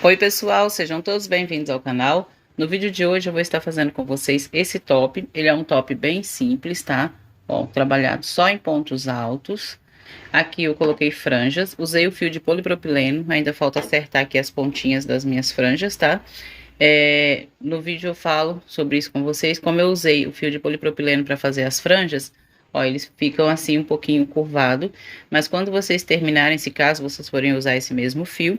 Oi pessoal, sejam todos bem-vindos ao canal. No vídeo de hoje eu vou estar fazendo com vocês esse top. Ele é um top bem simples, tá? Ó, trabalhado só em pontos altos. Aqui eu coloquei franjas, usei o fio de polipropileno, ainda falta acertar aqui as pontinhas das minhas franjas, tá? No vídeo eu falo sobre isso com vocês, como eu usei o fio de polipropileno para fazer as franjas. Ó, eles ficam assim um pouquinho curvado, mas quando vocês terminarem, se caso vocês forem usar esse mesmo fio,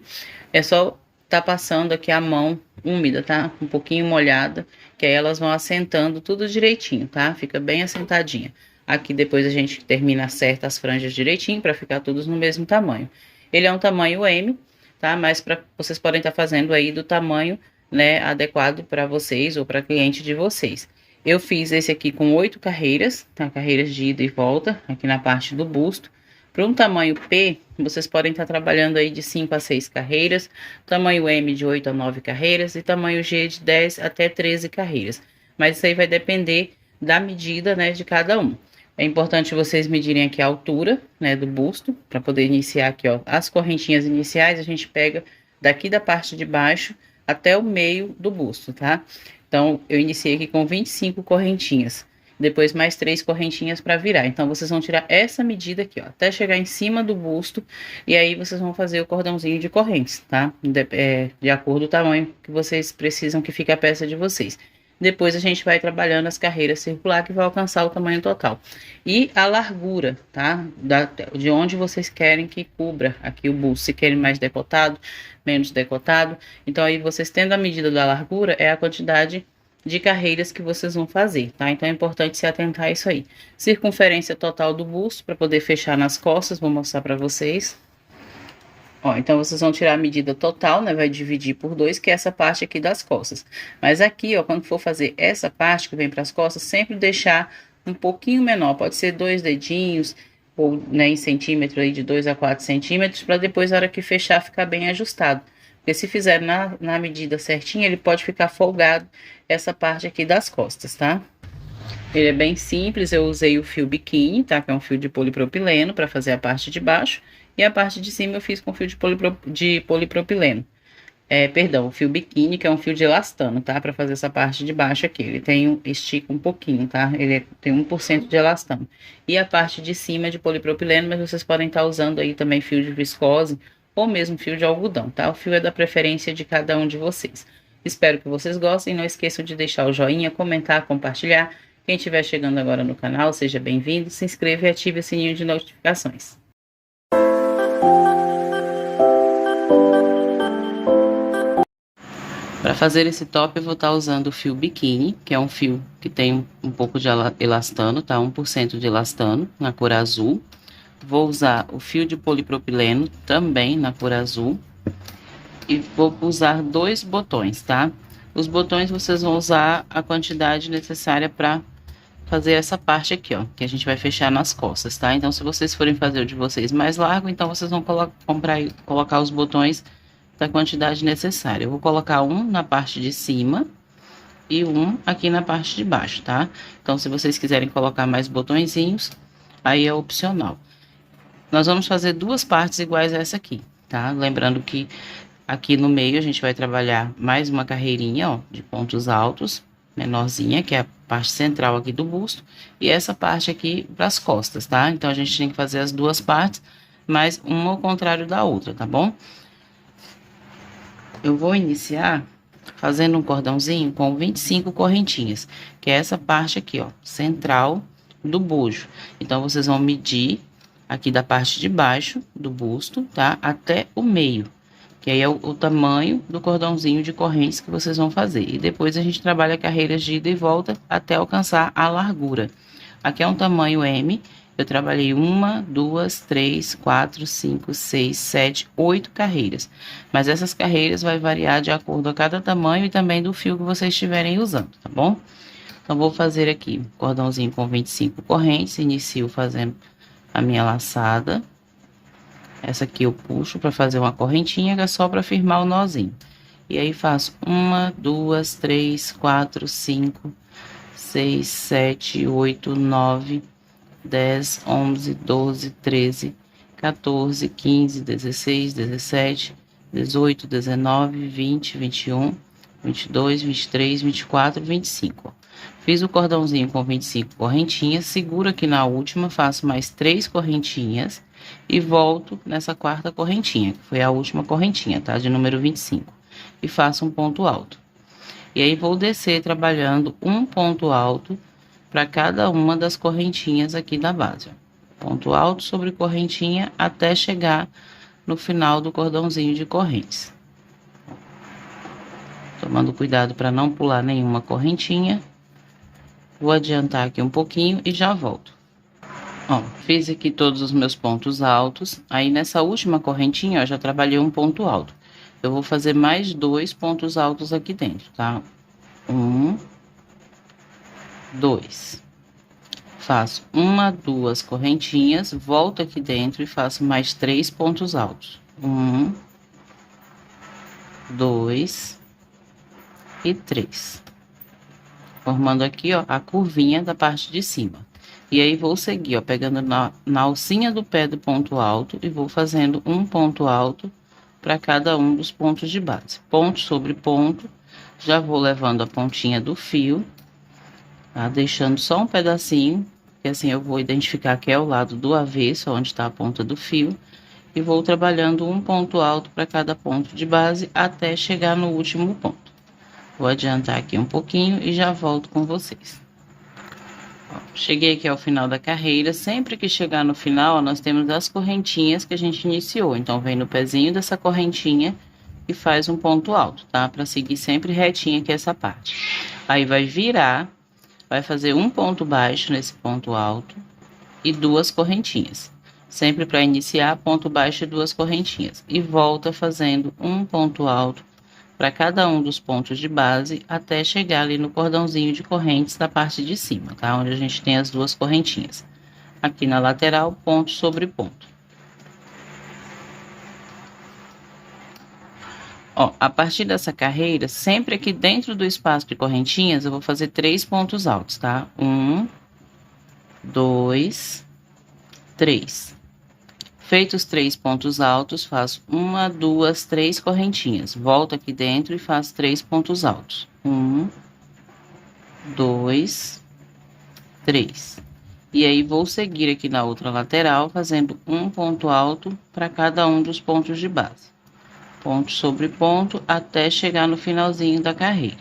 é só tá passando aqui a mão úmida, tá? Um pouquinho molhada, que aí elas vão assentando tudo direitinho, tá? Fica bem assentadinha. Aqui depois a gente termina, acerta as franjas direitinho para ficar todos no mesmo tamanho. Ele é um tamanho M, tá? Mas vocês podem estar fazendo aí do tamanho, né, adequado para vocês ou para cliente de vocês. Eu fiz esse aqui com 8 carreiras, tá? Carreiras de ida e volta, aqui na parte do busto. Para um tamanho P, vocês podem estar trabalhando aí de 5 a 6 carreiras, tamanho M de 8 a 9 carreiras e tamanho G de 10 até 13 carreiras. Mas isso aí vai depender da medida, né, de cada um. É importante vocês medirem aqui a altura, né, do busto, para poder iniciar aqui, ó. As correntinhas iniciais a gente pega daqui da parte de baixo até o meio do busto, tá? Então, eu iniciei aqui com 25 correntinhas. Depois mais 3 correntinhas para virar. Então, vocês vão tirar essa medida aqui, ó, até chegar em cima do busto. E aí, vocês vão fazer o cordãozinho de correntes, tá? De acordo com o tamanho que vocês precisam que fique a peça de vocês. Depois, a gente vai trabalhando as carreiras circular que vai alcançar o tamanho total. E a largura, tá? De onde vocês querem que cubra aqui o busto. Se querem mais decotado, menos decotado. Então, aí, vocês tendo a medida da largura, é a quantidade de carreiras que vocês vão fazer, tá? Então é importante se atentar a isso aí. Circunferência total do busto para poder fechar nas costas, vou mostrar para vocês. Ó, então vocês vão tirar a medida total, né? Vai dividir por 2, que é essa parte aqui das costas. Mas aqui, ó, quando for fazer essa parte que vem para as costas, sempre deixar um pouquinho menor, pode ser 2 dedinhos ou, né, em centímetro aí de 2 a 4 centímetros, para depois, na hora que fechar, ficar bem ajustado. Porque se fizer na medida certinha, ele pode ficar folgado essa parte aqui das costas, tá? Ele é bem simples, eu usei o fio biquíni, tá? Que é um fio de polipropileno para fazer a parte de baixo. E a parte de cima eu fiz com fio de polipropileno. Perdão, o fio biquíni, que é um fio de elastano, tá? Para fazer essa parte de baixo aqui. Ele estica um pouquinho, tá? Ele tem 1% de elastano. E a parte de cima é de polipropileno, mas vocês podem estar usando aí também fio de viscose ou mesmo fio de algodão, tá? O fio é da preferência de cada um de vocês. Espero que vocês gostem. Não esqueçam de deixar o joinha, comentar, compartilhar. Quem estiver chegando agora no canal, seja bem-vindo. Se inscreva e ative o sininho de notificações. Para fazer esse top, eu vou estar usando o fio biquíni, que é um fio que tem um pouco de elastano, tá? 1% de elastano, na cor azul. Vou usar o fio de polipropileno, também na cor azul. E vou usar 2 botões, tá? Os botões vocês vão usar a quantidade necessária para fazer essa parte aqui, ó, que a gente vai fechar nas costas, tá? Então, se vocês forem fazer o de vocês mais largo, então vocês vão colocar os botões da quantidade necessária. Eu vou colocar um na parte de cima e um aqui na parte de baixo, tá? Então, se vocês quiserem colocar mais botõezinhos, aí é opcional. Nós vamos fazer 2 partes iguais a essa aqui, tá? Lembrando que aqui no meio a gente vai trabalhar mais uma carreirinha, ó, de pontos altos, menorzinha, que é a parte central aqui do busto, e essa parte aqui para as costas, tá? Então, a gente tem que fazer as 2 partes, mas uma ao contrário da outra, tá bom? Eu vou iniciar fazendo um cordãozinho com 25 correntinhas, que é essa parte aqui, ó, central do bojo. Então, vocês vão medir aqui da parte de baixo do busto, tá? Até o meio, que aí é o tamanho do cordãozinho de correntes que vocês vão fazer. E depois a gente trabalha carreiras de ida e volta até alcançar a largura. Aqui é um tamanho M, eu trabalhei 1, 2, 3, 4, 5, 6, 7, 8 carreiras. Mas essas carreiras vai variar de acordo a cada tamanho e também do fio que vocês estiverem usando, tá bom? Então, vou fazer aqui cordãozinho com 25 correntes, inicio fazendo a minha laçada. Essa aqui eu puxo para fazer uma correntinha, que é só para firmar o nozinho. E aí, faço 1, 2, 3, 4, 5, 6, 7, 8, 9, 10, 11, 12, 13, 14, 15, 16, 17, 18, 19, 20, 21, 22, 23, 24, 25. Fiz o cordãozinho com 25 correntinhas, seguro aqui na última, faço mais 3 correntinhas e volto nessa quarta correntinha, que foi a última correntinha, tá? De número 25. E faço um ponto alto. E aí vou descer trabalhando um ponto alto para cada uma das correntinhas aqui da base. Ponto alto sobre correntinha até chegar no final do cordãozinho de correntes. Tomando cuidado para não pular nenhuma correntinha. Vou adiantar aqui um pouquinho e já volto. Ó, fiz aqui todos os meus pontos altos. Aí nessa última correntinha, ó, já trabalhei um ponto alto. Eu vou fazer mais 2 pontos altos aqui dentro, tá? 1, 2. Faço 1, 2 correntinhas, volto aqui dentro e faço mais 3 pontos altos. 1, 2 e 3. Formando aqui, ó, a curvinha da parte de cima. E aí, vou seguir, ó, pegando na alcinha do pé do ponto alto e vou fazendo um ponto alto para cada um dos pontos de base. Ponto sobre ponto, já vou levando a pontinha do fio, tá? Deixando só um pedacinho, que assim eu vou identificar que é o lado do avesso, onde está a ponta do fio. E vou trabalhando um ponto alto para cada ponto de base até chegar no último ponto. Vou adiantar aqui um pouquinho e já volto com vocês. Ó, cheguei aqui ao final da carreira. Sempre que chegar no final, ó, nós temos as correntinhas que a gente iniciou. Então, vem no pezinho dessa correntinha e faz um ponto alto, tá? Para seguir sempre retinho aqui essa parte. Aí, vai virar, vai fazer um ponto baixo nesse ponto alto e 2 correntinhas. Sempre para iniciar, ponto baixo e 2 correntinhas. E volta fazendo um ponto alto para cada um dos pontos de base até chegar ali no cordãozinho de correntes da parte de cima, tá? Onde a gente tem as 2 correntinhas. Aqui na lateral, ponto sobre ponto. Ó, a partir dessa carreira, sempre aqui dentro do espaço de correntinhas, eu vou fazer 3 pontos altos, tá? 1, 2, 3. Feitos 3 pontos altos, faço 1, 2, 3 correntinhas. Volto aqui dentro e faço 3 pontos altos. 1, 2, 3. E aí, vou seguir aqui na outra lateral, fazendo um ponto alto para cada um dos pontos de base. Ponto sobre ponto, até chegar no finalzinho da carreira.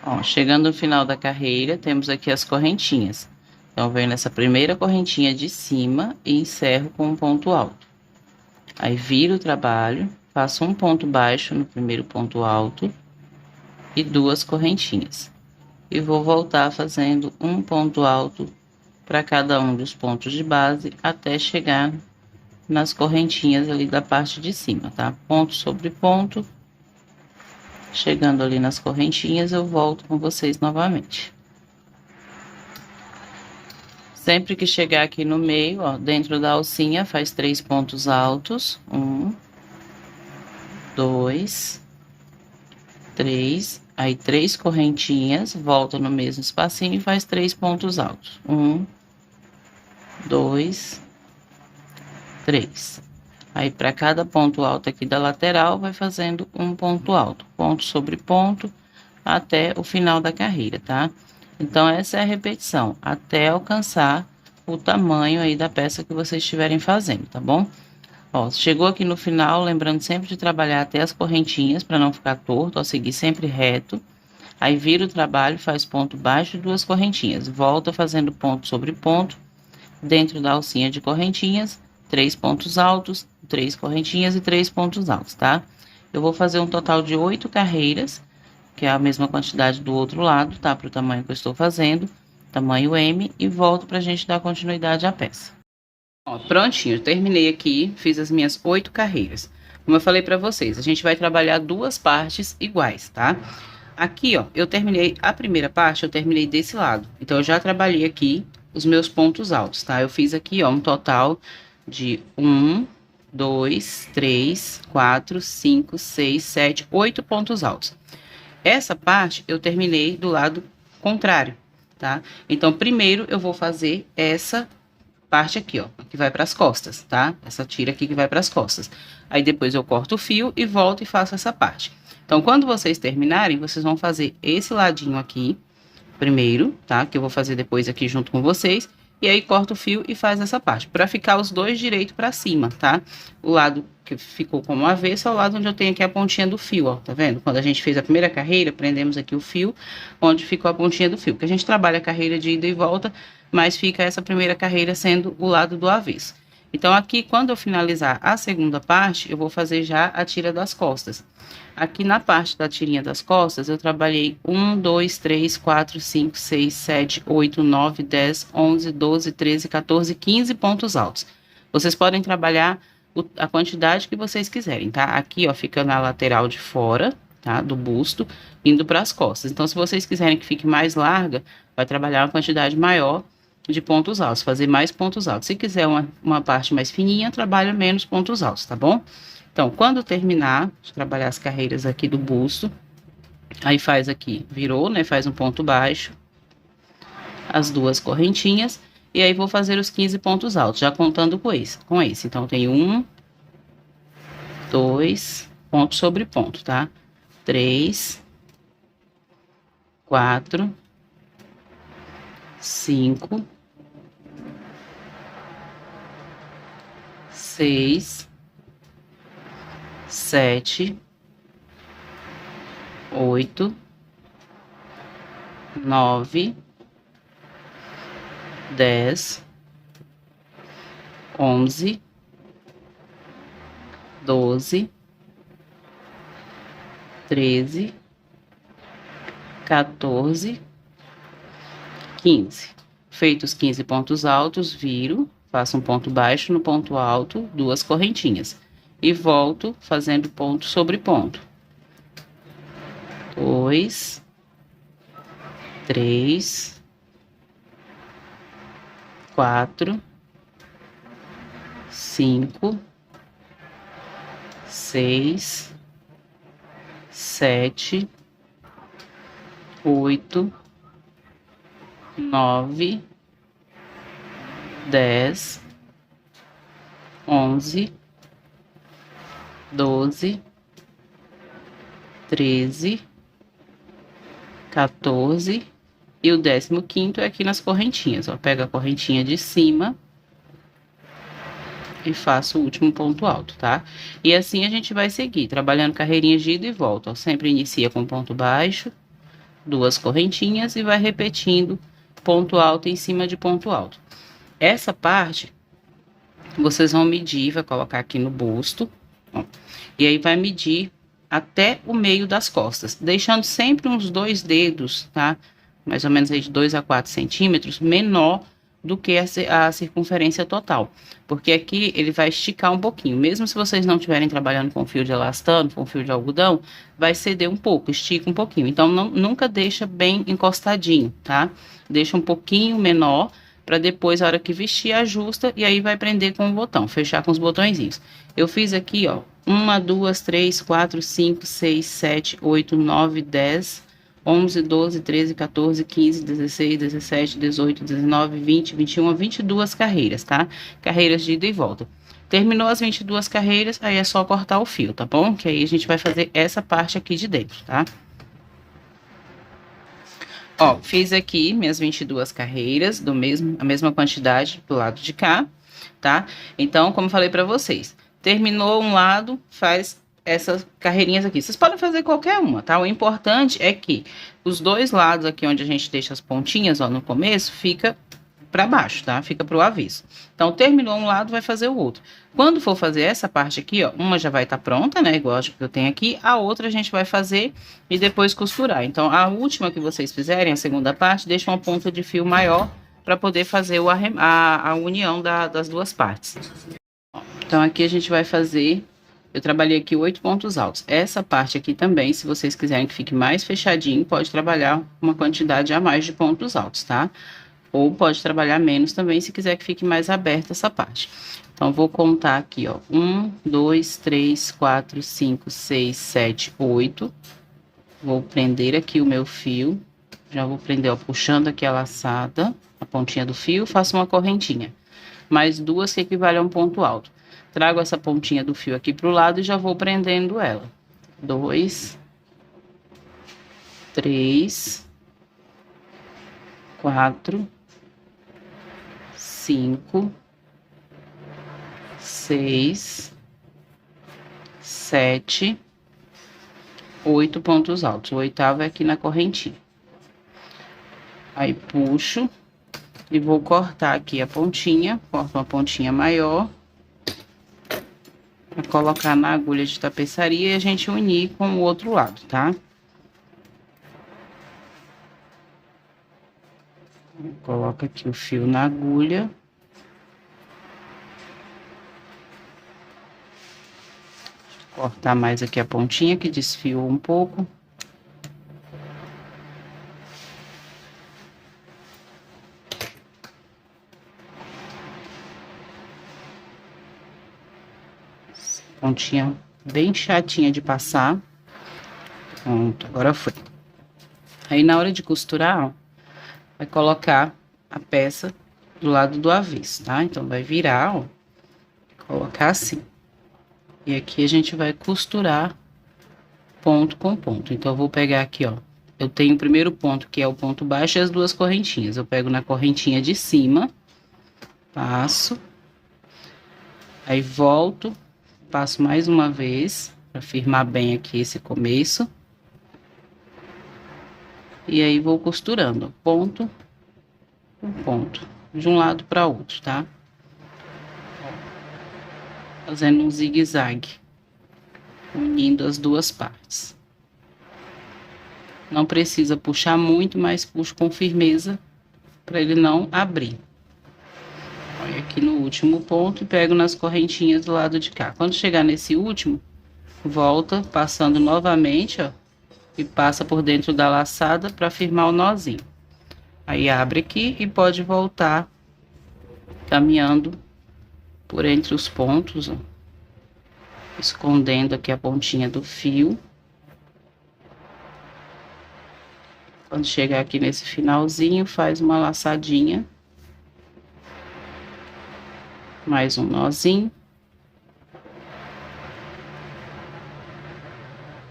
Ó, chegando no final da carreira, temos aqui as correntinhas. Então, venho nessa primeira correntinha de cima e encerro com um ponto alto. Aí, viro o trabalho, faço um ponto baixo no primeiro ponto alto e 2 correntinhas. E vou voltar fazendo um ponto alto para cada um dos pontos de base até chegar nas correntinhas ali da parte de cima, tá? Ponto sobre ponto. Chegando ali nas correntinhas, eu volto com vocês novamente. Sempre que chegar aqui no meio, ó, dentro da alcinha, faz 3 pontos altos. 1, 2, 3. Aí, 3 correntinhas, volta no mesmo espacinho e faz 3 pontos altos. 1, 2, 3. Aí, para cada ponto alto aqui da lateral, vai fazendo um ponto alto. Ponto sobre ponto, até o final da carreira, tá? Então, essa é a repetição, até alcançar o tamanho aí da peça que vocês estiverem fazendo, tá bom? Ó, chegou aqui no final, lembrando sempre de trabalhar até as correntinhas, para não ficar torto, ó, seguir sempre reto. Aí, vira o trabalho, faz ponto baixo e 2 correntinhas. Volta fazendo ponto sobre ponto, dentro da alcinha de correntinhas, 3 pontos altos, 3 correntinhas e 3 pontos altos, tá? Eu vou fazer um total de 8 carreiras, que é a mesma quantidade do outro lado, tá? Para o tamanho que eu estou fazendo, tamanho M, e volto para a gente dar continuidade à peça. Ó, prontinho, terminei aqui, fiz as minhas 8 carreiras. Como eu falei para vocês, a gente vai trabalhar 2 partes iguais, tá? Aqui, ó, eu terminei a primeira parte, eu terminei desse lado. Então, eu já trabalhei aqui os meus pontos altos, tá? Eu fiz aqui, ó, um total de 1, 2, 3, 4, 5, 6, 7, 8 pontos altos. Essa parte eu terminei do lado contrário, tá? Então, primeiro eu vou fazer essa parte aqui, ó, que vai para as costas, tá? Essa tira aqui que vai para as costas. Aí depois eu corto o fio e volto e faço essa parte. Então, quando vocês terminarem, vocês vão fazer esse ladinho aqui primeiro, tá? Que eu vou fazer depois aqui junto com vocês. E aí corta o fio e faz essa parte, para ficar os dois direito para cima, tá? O lado que ficou como avesso é o lado onde eu tenho aqui a pontinha do fio, ó, tá vendo? Quando a gente fez a primeira carreira, prendemos aqui o fio, onde ficou a pontinha do fio. Porque a gente trabalha a carreira de ida e volta, mas fica essa primeira carreira sendo o lado do avesso. Então, aqui, quando eu finalizar a segunda parte, eu vou fazer já a tira das costas. Aqui na parte da tirinha das costas, eu trabalhei 1, 2, 3, 4, 5, 6, 7, 8, 9, 10, 11, 12, 13, 14, 15 pontos altos. Vocês podem trabalhar a quantidade que vocês quiserem, tá? Aqui, ó, fica na lateral de fora, tá? Do busto, indo para as costas. Então, se vocês quiserem que fique mais larga, vai trabalhar uma quantidade maior de pontos altos, fazer mais pontos altos. Se quiser uma parte mais fininha, trabalha menos pontos altos, tá bom? Então, quando terminar de trabalhar as carreiras aqui do busto, aí faz aqui, virou, né? Faz um ponto baixo, as duas correntinhas, e aí vou fazer os 15 pontos altos, já contando com esse. Então, tem 1, 2, ponto sobre ponto, tá? 3, 4, 5, 6, 7, 8, 9, 10, 11, 12, 13, 14, 15. Feitos os 15 pontos altos, viro, faço um ponto baixo no ponto alto, duas correntinhas. E volto fazendo ponto sobre ponto. 2, 3, 4, 5, 6, 7, 8, 9, 10, 11, 12, 13, 14 e o 15º é aqui nas correntinhas, ó. Pega a correntinha de cima e faço o último ponto alto, tá? E assim a gente vai seguir, trabalhando carreirinhas de ida e volta, ó. Sempre inicia com ponto baixo, duas correntinhas e vai repetindo ponto alto em cima de ponto alto. Essa parte, vocês vão medir, vai colocar aqui no busto, ó, e aí vai medir até o meio das costas, deixando sempre uns 2 dedos, tá? Mais ou menos aí de 2 a 4 centímetros, menor do que a circunferência total. Porque aqui ele vai esticar um pouquinho. Mesmo se vocês não estiverem trabalhando com fio de elastano, com fio de algodão, vai ceder um pouco, estica um pouquinho. Então, nunca deixa bem encostadinho, tá? Deixa um pouquinho menor, para depois, a hora que vestir, ajusta e aí vai prender com o botão, fechar com os botõezinhos. Eu fiz aqui, ó, 1, 2, 3, 4, 5, 6, 7, 8, 9, 10, 11, 12, 13, 14, 15, 16, 17, 18, 19, 20, 21, 22 carreiras, tá? Carreiras de ida e volta. Terminou as 22 carreiras, aí é só cortar o fio, tá bom? Que aí a gente vai fazer essa parte aqui de dentro, tá? Ó, fiz aqui minhas 22 carreiras, a mesma quantidade do lado de cá, tá? Então, como falei pra vocês, terminou um lado, faz essas carreirinhas aqui. Vocês podem fazer qualquer uma, tá? O importante é que os dois lados aqui, onde a gente deixa as pontinhas, ó, no começo, fica para baixo, tá? Fica pro avesso. Então, terminou um lado, vai fazer o outro. Quando for fazer essa parte aqui, ó, uma já vai estar pronta, né? Igual a que eu tenho aqui. A outra a gente vai fazer e depois costurar. Então, a última que vocês fizerem, a segunda parte, deixa uma ponta de fio maior para poder fazer a união das duas partes. Então, aqui a gente vai fazer... Eu trabalhei aqui 8 pontos altos. Essa parte aqui também, se vocês quiserem que fique mais fechadinho, pode trabalhar uma quantidade a mais de pontos altos, tá? Ou pode trabalhar menos também, se quiser que fique mais aberta essa parte. Então, vou contar aqui, ó. 1, 2, 3, 4, 5, 6, 7, 8. Vou prender aqui o meu fio. Já vou prender, ó, puxando aqui a laçada, a pontinha do fio, faço uma correntinha. mais 2 que equivale a um ponto alto. Trago essa pontinha do fio aqui pro lado e já vou prendendo ela. 2, 3, 4, 5, 6, 7, 8 pontos altos. O oitavo é aqui na correntinha. Aí puxo e vou cortar aqui a pontinha, corto uma pontinha maior, para colocar na agulha de tapeçaria e a gente unir com o outro lado, tá? Coloca aqui o fio na agulha. Cortar mais aqui a pontinha que desfiou um pouco. Pontinha bem chatinha de passar. Pronto, agora foi. Aí na hora de costurar, ó, vai colocar a peça do lado do avesso, tá? Então vai virar, ó, colocar assim. E aqui a gente vai costurar ponto com ponto. Então eu vou pegar aqui, ó. Eu tenho o primeiro ponto, que é o ponto baixo, e as duas correntinhas. Eu pego na correntinha de cima, passo, aí volto, passo mais uma vez, para firmar bem aqui esse começo. E aí vou costurando, ponto por ponto, de um lado para outro, tá? Fazendo um zigue-zague, unindo as duas partes. Não precisa puxar muito, mas puxo com firmeza, para ele não abrir. Olha aqui no último ponto e pego nas correntinhas do lado de cá. Quando chegar nesse último, volta passando novamente, ó, e passa por dentro da laçada para firmar o nozinho. Aí abre aqui e pode voltar caminhando por entre os pontos, ó, escondendo aqui a pontinha do fio. Quando chegar aqui nesse finalzinho, faz uma laçadinha. Mais um nozinho.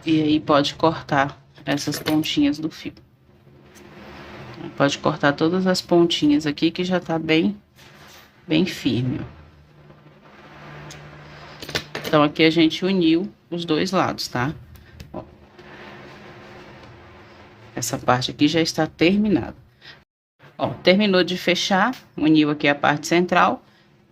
E aí pode cortar essas pontinhas do fio. Pode cortar todas as pontinhas aqui que já tá bem firme, ó. Então aqui a gente uniu os dois lados, tá? Ó. Essa parte aqui já está terminada. Ó, terminou de fechar, uniu aqui a parte central.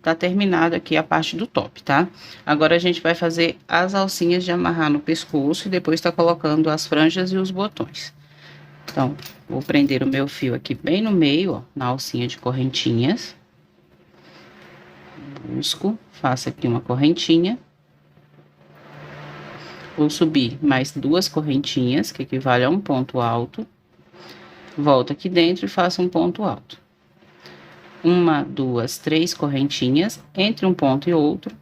Tá terminada aqui a parte do top, tá? Agora a gente vai fazer as alcinhas de amarrar no pescoço e depois tá colocando as franjas e os botões. Então, vou prender o meu fio aqui bem no meio, ó, na alcinha de correntinhas. Busco, faço aqui uma correntinha. Vou subir mais 2 correntinhas, que equivale a um ponto alto. Volto aqui dentro e faço um ponto alto. 1, 2, 3 correntinhas, entre um ponto e outro,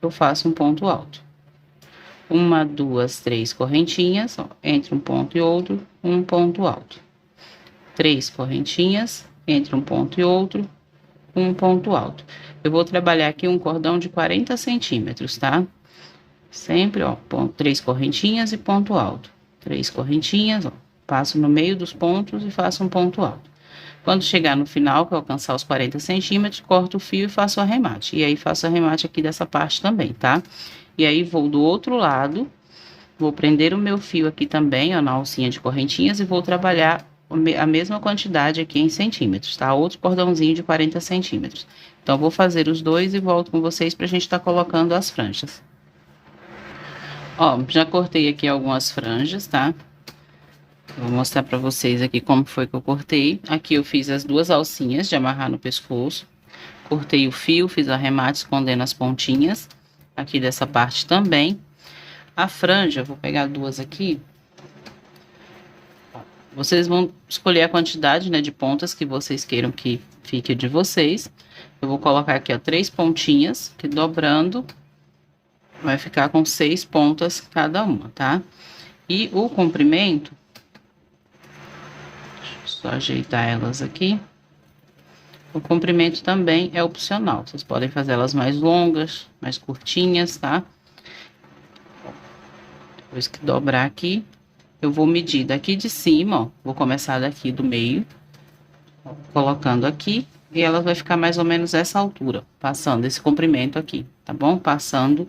eu faço um ponto alto. 1, 2, 3 correntinhas, ó, entre um ponto e outro, um ponto alto. 3 correntinhas, entre um ponto e outro, um ponto alto. Eu vou trabalhar aqui um cordão de 40 centímetros, tá? Sempre, ó, 3 correntinhas e ponto alto. 3 correntinhas, ó, passo no meio dos pontos e faço um ponto alto. Quando chegar no final, que eu alcançar os 40 centímetros, corto o fio e faço o arremate. E aí, faço o arremate aqui dessa parte também, tá? E aí, vou do outro lado, vou prender o meu fio aqui também, ó, na alcinha de correntinhas e vou trabalhar a mesma quantidade aqui em centímetros, tá? Outro cordãozinho de 40 centímetros. Então, vou fazer os dois e volto com vocês pra gente tá colocando as franjas. Ó, já cortei aqui algumas franjas, tá? Vou mostrar pra vocês aqui como foi que eu cortei. Aqui eu fiz as 2 alcinhas de amarrar no pescoço. Cortei o fio, fiz o arremate escondendo as pontinhas. Aqui dessa parte também. A franja, vou pegar 2 aqui. Vocês vão escolher a quantidade, né, de pontas que vocês queiram que fique de vocês. Eu vou colocar aqui, ó, 3 pontinhas, que dobrando vai ficar com 6 pontas cada uma, tá? E o comprimento, só ajeitar elas aqui. O comprimento também é opcional. Vocês podem fazer elas mais longas, mais curtinhas, tá? Depois que dobrar aqui, eu vou medir daqui de cima, ó. Vou começar daqui do meio, colocando aqui. E ela vai ficar mais ou menos essa altura, passando esse comprimento aqui, tá bom? Passando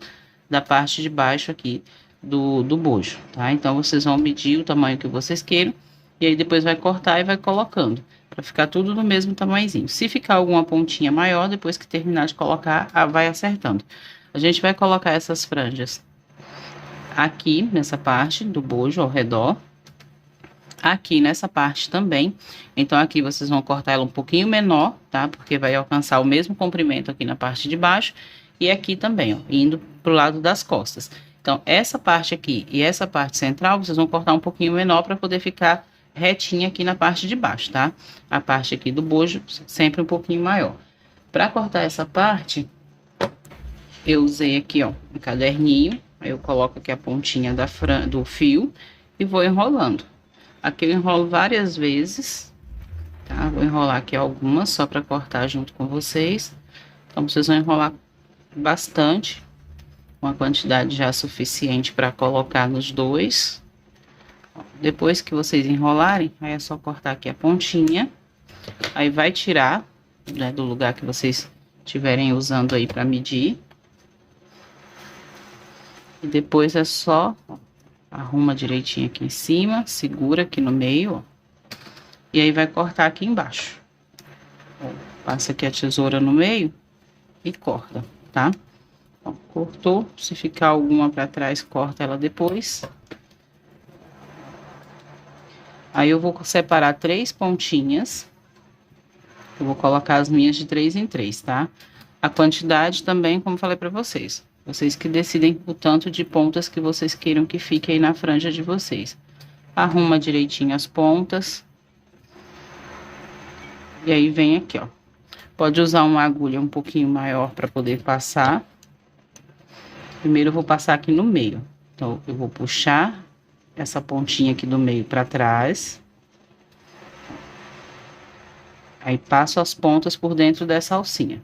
da parte de baixo aqui do bojo, tá? Então, vocês vão medir o tamanho que vocês queiram. E aí, depois vai cortar e vai colocando, para ficar tudo do mesmo tamanhozinho. Se ficar alguma pontinha maior, depois que terminar de colocar, vai acertando. A gente vai colocar essas franjas aqui, nessa parte do bojo, ao redor. Aqui nessa parte também. Então, aqui vocês vão cortar ela um pouquinho menor, tá? Porque vai alcançar o mesmo comprimento aqui na parte de baixo. E aqui também, ó, indo pro lado das costas. Então, essa parte aqui e essa parte central, vocês vão cortar um pouquinho menor para poder ficar retinha aqui na parte de baixo, tá? A parte aqui do bojo, sempre um pouquinho maior. Para cortar essa parte, eu usei aqui, ó, um caderninho. Aí eu coloco aqui a pontinha do fio e vou enrolando. Aqui eu enrolo várias vezes, tá? Vou enrolar aqui algumas só para cortar junto com vocês. Então, vocês vão enrolar bastante, uma quantidade já suficiente para colocar nos dois. Depois que vocês enrolarem, aí é só cortar aqui a pontinha. Aí vai tirar, né, do lugar que vocês estiverem usando aí para medir. E depois é só, ó, arruma direitinho aqui em cima, segura aqui no meio, ó. E aí vai cortar aqui embaixo. Ó, passa aqui a tesoura no meio e corta, tá? Ó, cortou, se ficar alguma para trás, corta ela depois. Aí eu vou separar 3 pontinhas. Eu vou colocar as minhas de 3 em 3, tá? A quantidade também, como falei para vocês. Vocês que decidem o tanto de pontas que vocês queiram que fique aí na franja de vocês. Arruma direitinho as pontas. E aí vem aqui, ó. Pode usar uma agulha um pouquinho maior para poder passar. Primeiro eu vou passar aqui no meio. Então, eu vou puxar essa pontinha aqui do meio para trás. Aí passo as pontas por dentro dessa alcinha.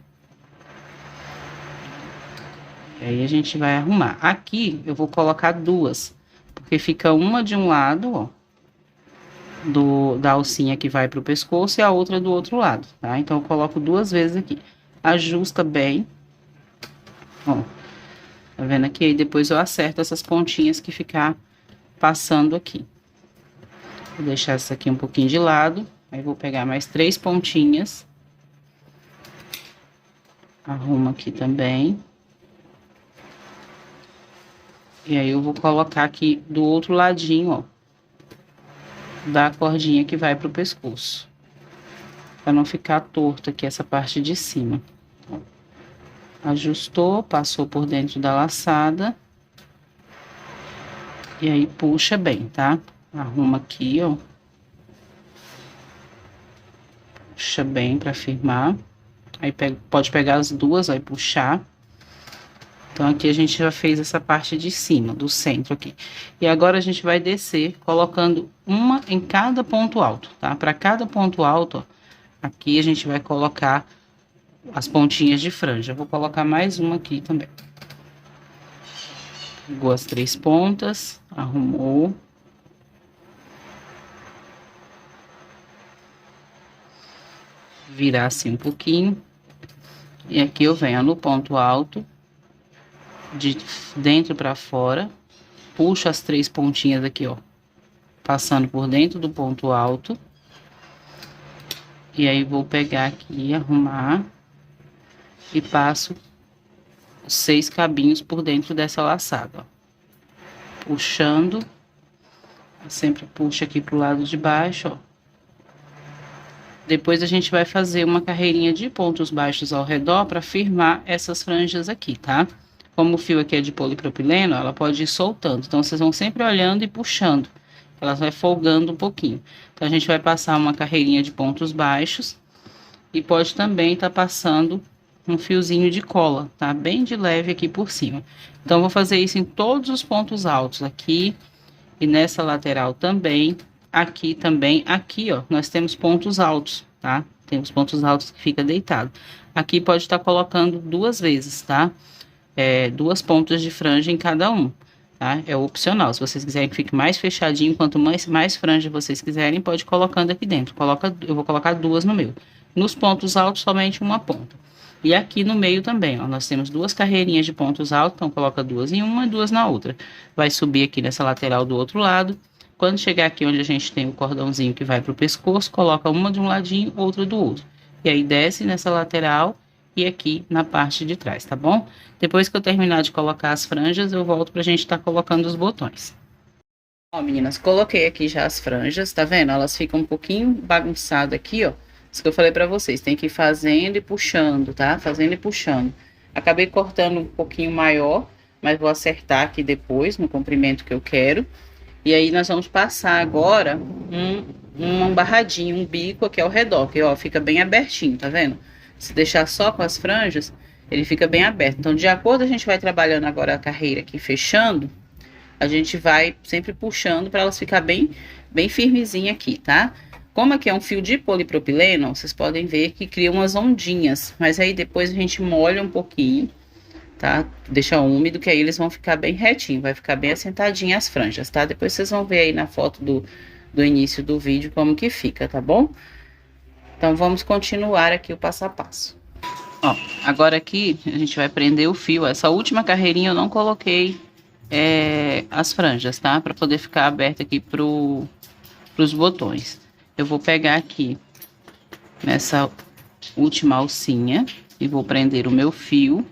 E aí a gente vai arrumar. Aqui eu vou colocar duas, porque fica uma de um lado, ó, da alcinha que vai pro pescoço e a outra do outro lado, tá? Então eu coloco 2 vezes aqui. Ajusta bem. Ó, tá vendo aqui? Aí depois eu acerto essas pontinhas que ficar passando aqui. Vou deixar essa aqui um pouquinho de lado. Aí vou pegar mais 3 pontinhas. Arrumo aqui também. E aí eu vou colocar aqui do outro ladinho, ó, da cordinha que vai pro pescoço. Pra não ficar torto aqui essa parte de cima. Ajustou, passou por dentro da laçada. E aí puxa bem, tá? Arruma aqui, ó. Puxa bem pra firmar. Aí pode pegar as duas, aí puxar. Então, aqui a gente já fez essa parte de cima, do centro aqui. E agora a gente vai descer, colocando uma em cada ponto alto, tá? Para cada ponto alto, ó, aqui a gente vai colocar as pontinhas de franja. Eu vou colocar mais uma aqui também. Pegou as 3 pontas, arrumou. Virar assim um pouquinho. E aqui eu venho no ponto alto, de dentro para fora, puxo as 3 pontinhas aqui, ó, passando por dentro do ponto alto. E aí vou pegar aqui, arrumar e passo os 6 cabinhos por dentro dessa laçada, ó. Puxando, sempre puxa aqui pro lado de baixo, ó. Depois a gente vai fazer uma carreirinha de pontos baixos ao redor para firmar essas franjas aqui, tá? Como o fio aqui é de polipropileno, ela pode ir soltando. Então, vocês vão sempre olhando e puxando. Ela vai folgando um pouquinho. Então, a gente vai passar uma carreirinha de pontos baixos. E pode também estar passando um fiozinho de cola, tá? Bem de leve aqui por cima. Então, vou fazer isso em todos os pontos altos. Aqui e nessa lateral também. Aqui também. Aqui, ó, nós temos pontos altos, tá? tem os pontos altos que fica deitado. Aqui pode estar colocando 2 vezes, tá? 2 pontas de franja em cada um, tá? É opcional, se vocês quiserem que fique mais fechadinho, quanto mais franja vocês quiserem, pode ir colocando aqui dentro. Eu vou colocar 2 no meu. Nos pontos altos, somente uma ponta. E aqui no meio também, ó, nós temos 2 carreirinhas de pontos altos, então coloca 2 em uma e 2 na outra. Vai subir aqui nessa lateral do outro lado. Quando chegar aqui onde a gente tem o cordãozinho que vai para o pescoço, coloca uma de um ladinho, outra do outro. E aí desce nessa lateral e aqui na parte de trás, tá bom? Depois que eu terminar de colocar as franjas, eu volto pra gente estar colocando os botões. Ó, meninas, coloquei aqui já as franjas, tá vendo? Elas ficam um pouquinho bagunçadas aqui, ó. Isso que eu falei pra vocês, tem que ir fazendo e puxando, tá? Fazendo e puxando. Acabei cortando um pouquinho maior, mas vou acertar aqui depois, no comprimento que eu quero. E aí, nós vamos passar agora um barradinho, um bico aqui ao redor, que ó, fica bem abertinho, tá vendo? Se deixar só com as franjas, ele fica bem aberto. Então, de acordo, a gente vai trabalhando agora a carreira aqui, fechando, a gente vai sempre puxando para elas ficar bem firmezinha aqui, tá? Como aqui é um fio de polipropileno, vocês podem ver que cria umas ondinhas, mas aí depois a gente molha um pouquinho, tá? Deixa úmido, que aí eles vão ficar bem retinho, vai ficar bem assentadinha as franjas, tá? Depois vocês vão ver aí na foto do início do vídeo como que fica, tá bom? Então, vamos continuar aqui o passo a passo. Ó, agora aqui a gente vai prender o fio. Essa última carreirinha eu não coloquei as franjas, tá? Para poder ficar aberta aqui pros botões. Eu vou pegar aqui nessa última alcinha e vou prender o meu fio.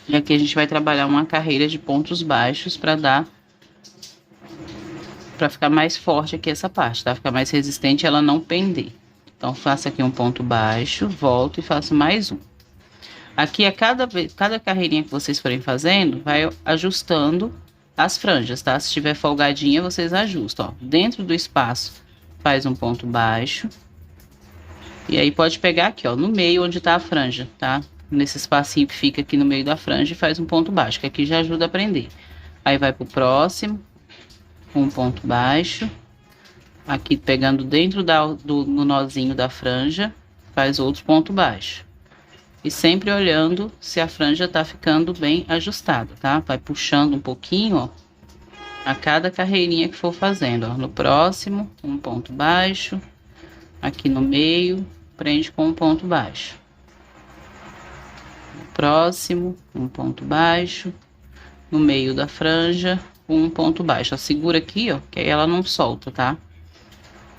E aqui a gente vai trabalhar uma carreira de pontos baixos para ficar mais forte aqui essa parte, tá? Ficar mais resistente, ela não pender. Então, faço aqui um ponto baixo, volto e faço mais um. Aqui, cada carreirinha que vocês forem fazendo, vai ajustando as franjas, tá? Se tiver folgadinha, vocês ajustam, ó. Dentro do espaço, faz um ponto baixo. E aí, pode pegar aqui, ó, no meio onde tá a franja, tá? Nesse espacinho que fica aqui no meio da franja e faz um ponto baixo, que aqui já ajuda a prender. Aí, vai pro próximo, um ponto baixo. Aqui, pegando dentro no nozinho da franja, faz outro ponto baixo. E sempre olhando se a franja tá ficando bem ajustada, tá? Vai puxando um pouquinho, ó, a cada carreirinha que for fazendo, ó. No próximo, um ponto baixo. Aqui no meio, prende com um ponto baixo. No próximo, um ponto baixo. No meio da franja, um ponto baixo. Ó, segura aqui, ó, que aí ela não solta, tá?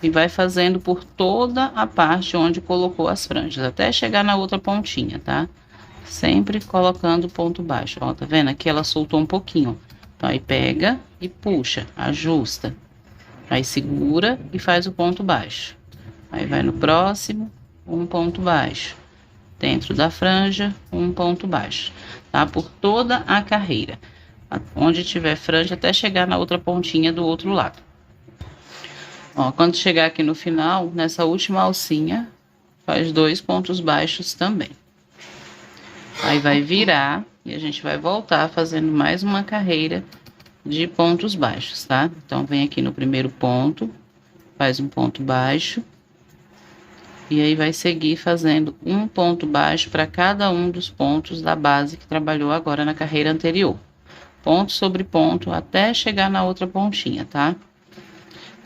E vai fazendo por toda a parte onde colocou as franjas, até chegar na outra pontinha, tá? Sempre colocando ponto baixo, ó, tá vendo? Aqui ela soltou um pouquinho, então aí pega e puxa, ajusta. Aí segura e faz o ponto baixo. Aí vai no próximo, um ponto baixo. Dentro da franja, um ponto baixo, tá? Por toda a carreira, onde tiver franja, até chegar na outra pontinha do outro lado. Ó, quando chegar aqui no final, nessa última alcinha, faz 2 pontos baixos também. Aí vai virar e a gente vai voltar fazendo mais uma carreira de pontos baixos, tá? Então, vem aqui no primeiro ponto, faz um ponto baixo. E aí, vai seguir fazendo um ponto baixo para cada um dos pontos da base que trabalhou agora na carreira anterior. Ponto sobre ponto até chegar na outra pontinha, tá?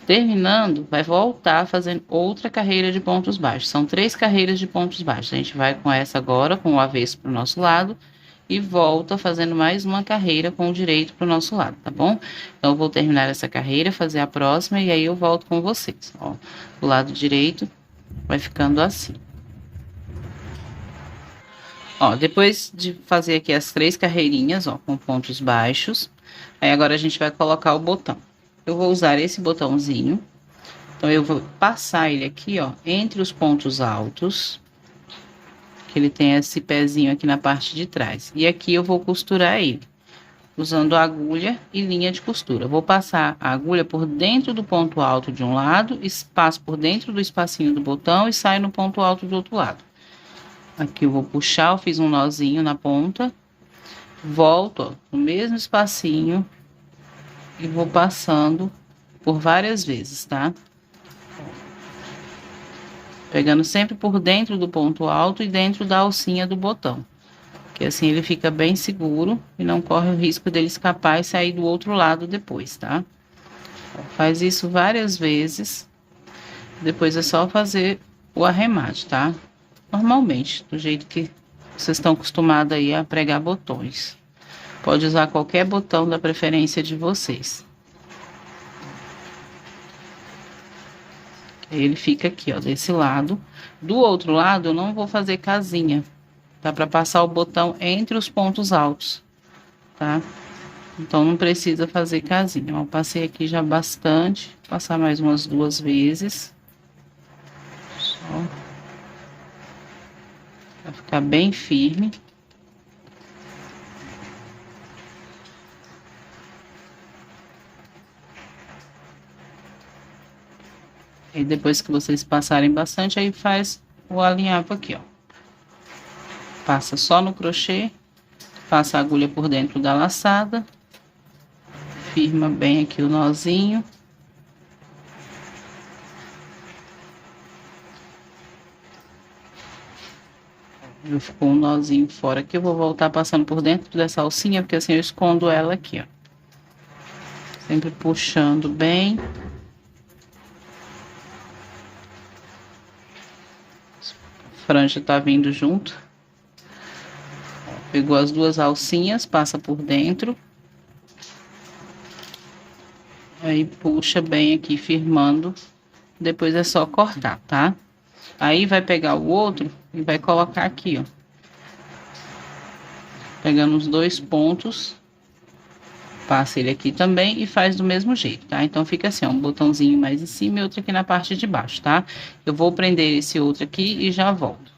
Terminando, vai voltar fazendo outra carreira de pontos baixos. São 3 carreiras de pontos baixos. A gente vai com essa agora, com o avesso para o nosso lado. E volta fazendo mais uma carreira com o direito para o nosso lado, tá bom? Então, eu vou terminar essa carreira, fazer a próxima e aí eu volto com vocês. Ó, o lado direito vai ficando assim. Ó, depois de fazer aqui as 3 carreirinhas, ó, com pontos baixos. Aí, agora a gente vai colocar o botão. Eu vou usar esse botãozinho, então eu vou passar ele aqui, ó, entre os pontos altos, que ele tem esse pezinho aqui na parte de trás. E aqui eu vou costurar ele, usando agulha e linha de costura. Vou passar a agulha por dentro do ponto alto de um lado, passo por dentro do espacinho do botão e saio no ponto alto do outro lado. Aqui eu vou puxar, eu fiz um nozinho na ponta, volto, ó, no mesmo espacinho, e vou passando por várias vezes, tá? Pegando sempre por dentro do ponto alto e dentro da alcinha do botão. Que assim ele fica bem seguro e não corre o risco dele escapar e sair do outro lado depois, tá? Faz isso várias vezes. Depois é só fazer o arremate, tá? Normalmente, do jeito que vocês estão acostumados aí a pregar botões. Pode usar qualquer botão da preferência de vocês. Ele fica aqui, ó, desse lado. Do outro lado, eu não vou fazer casinha. Tá? Para passar o botão entre os pontos altos, tá? Então, não precisa fazer casinha. Eu passei aqui já bastante. Vou passar mais umas 2 vezes. Só. Pra ficar bem firme. E depois que vocês passarem bastante, aí faz o alinhavo aqui, ó. Passa só no crochê, passa a agulha por dentro da laçada, firma bem aqui o nozinho. Já ficou um nozinho fora aqui, eu vou voltar passando por dentro dessa alcinha, porque assim eu escondo ela aqui, ó. Sempre puxando bem. A franja tá vindo junto. Pegou as 2 alcinhas, passa por dentro. Aí puxa bem aqui, firmando. Depois é só cortar, tá? Aí vai pegar o outro e vai colocar aqui, ó. Pegando os 2 pontos. Passa ele aqui também e faz do mesmo jeito, tá? Então fica assim, ó, um botãozinho mais em cima e outro aqui na parte de baixo, tá? Eu vou prender esse outro aqui e já volto.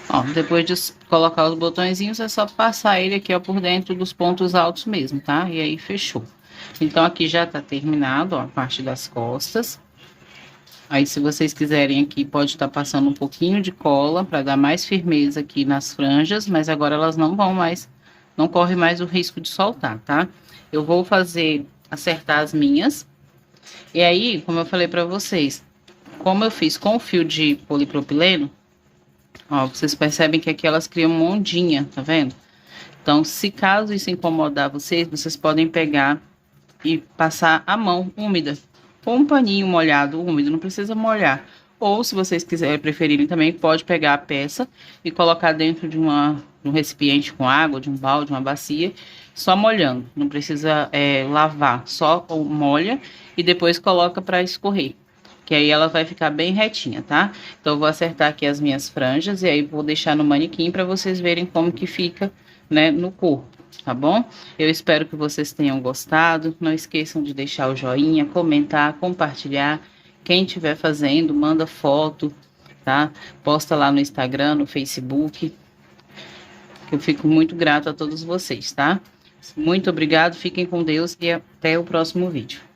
Ó, depois de colocar os botõezinhos, é só passar ele aqui, ó, por dentro dos pontos altos mesmo, tá? E aí fechou. Então aqui já tá terminado, ó, a parte das costas. Aí se vocês quiserem aqui, pode estar passando um pouquinho de cola para dar mais firmeza aqui nas franjas, mas agora elas não vão mais, não corre mais o risco de soltar, tá? Eu vou acertar as minhas. E aí, como eu falei para vocês, como eu fiz com o fio de polipropileno, ó, vocês percebem que aqui elas criam uma ondinha, tá vendo? Então, se caso isso incomodar vocês, vocês podem pegar e passar a mão úmida, ou um paninho molhado, úmido, não precisa molhar. Ou, se vocês quiserem, preferirem também, pode pegar a peça e colocar dentro de um recipiente com água, de um balde, uma bacia, só molhando. Não precisa lavar, só molha e depois coloca para escorrer. Que aí ela vai ficar bem retinha, tá? Então, eu vou acertar aqui as minhas franjas e aí vou deixar no manequim para vocês verem como que fica, né, no corpo, tá bom? Eu espero que vocês tenham gostado. Não esqueçam de deixar o joinha, comentar, compartilhar. Quem estiver fazendo, manda foto, tá? Posta lá no Instagram, no Facebook. Eu fico muito grata a todos vocês, tá? Muito obrigado, fiquem com Deus e até o próximo vídeo.